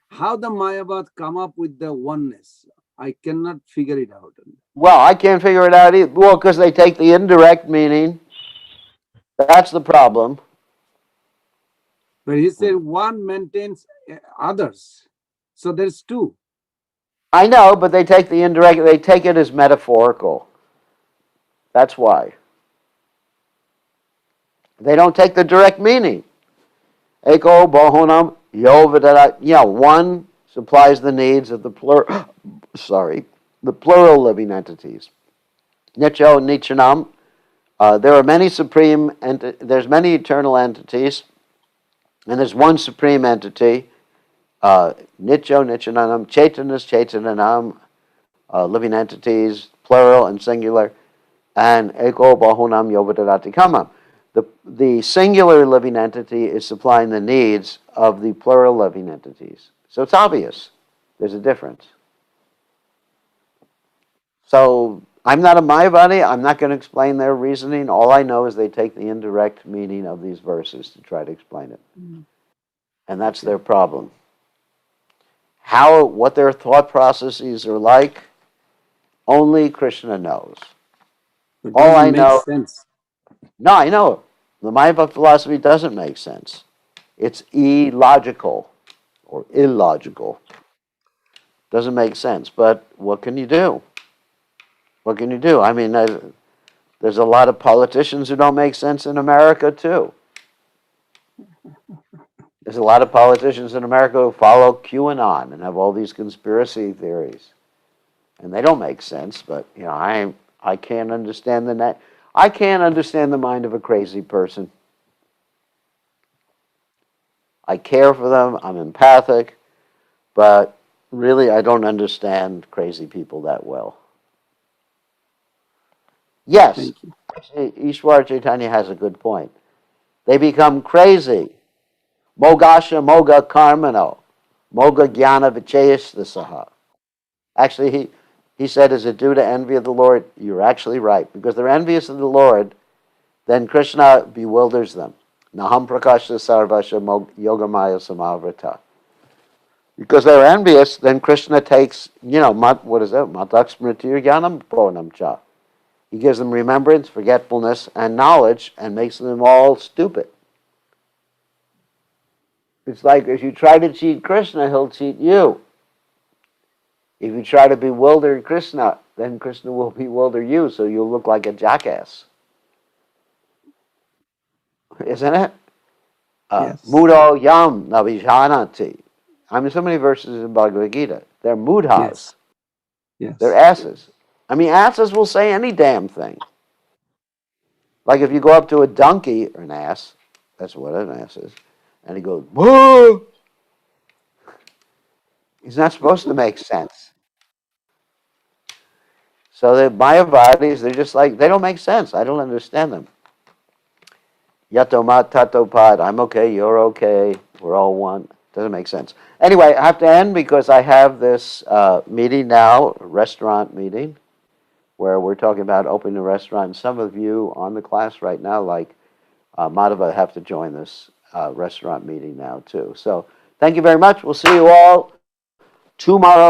How the Mayavad come up with the oneness? I cannot figure it out. Well, I can't figure it out either. Well, because they take the indirect meaning. That's the problem. But he said one maintains others. So there's 2. I know, but they take the indirect, they take it as metaphorical. That's why. They don't take the direct meaning. Eko Bahunam Yovadadati. One supplies the needs of the plural living entities. Nicho Nichanam. There are many there's many eternal entities, and there's one supreme entity. Nicho Nichanam, Chaitanas Chaitananam, living entities, plural and singular, and Eko Bahunam Yovadadati Kamam. The singular living entity is supplying the needs of the plural living entities. So it's obvious. There's a difference. So I'm not a Mayavadi. I'm not going to explain their reasoning. All I know is they take the indirect meaning of these verses to try to explain it. And that's their problem. What their thought processes are like, only Krishna knows. It All I doesn't know. make sense. No, I know. The Mayavad philosophy doesn't make sense. It's illogical or illogical. Doesn't make sense. But what can you do? What can you do? I mean, there's a lot of politicians who don't make sense in America, too. There's a lot of politicians in America who follow QAnon and have all these conspiracy theories. And they don't make sense, but, I can't understand I can't understand the mind of a crazy person. I care for them, I'm empathic, but really I don't understand crazy people that well. Yes, actually, Ishwar Chaitanya has a good point. They become crazy. Mogasha moga karmano, moga jnana vichayasdasaha. Actually, he said, is it due to envy of the Lord? You're actually right. Because they're envious of the Lord, then Krishna bewilders them. Naham prakasha sarvasha yogamaya samavrata. Because they're envious, then Krishna takes, what is it? Matak smritir jnanam purnam cha. He gives them remembrance, forgetfulness, and knowledge, and makes them all stupid. It's like if you try to cheat Krishna, he'll cheat you. If you try to bewilder Krishna, then Krishna will bewilder you, so you'll look like a jackass. Isn't it? Yes. Mudo yam navijanati. I mean, so many verses in Bhagavad Gita. They're mudhas. Yes. They're asses. I mean, asses will say any damn thing. Like if you go up to a donkey, or an ass, that's what an ass is, and he goes, boo! He's not supposed to make sense. So the Mayavadis, they're just like, they don't make sense. I don't understand them. Yato mat tato pat, I'm okay, you're okay, we're all one. Doesn't make sense. Anyway, I have to end because I have this meeting now, a restaurant meeting, where we're talking about opening a restaurant. And some of you on the class right now, like Madhava, have to join this restaurant meeting now too. So thank you very much. We'll see you all tomorrow.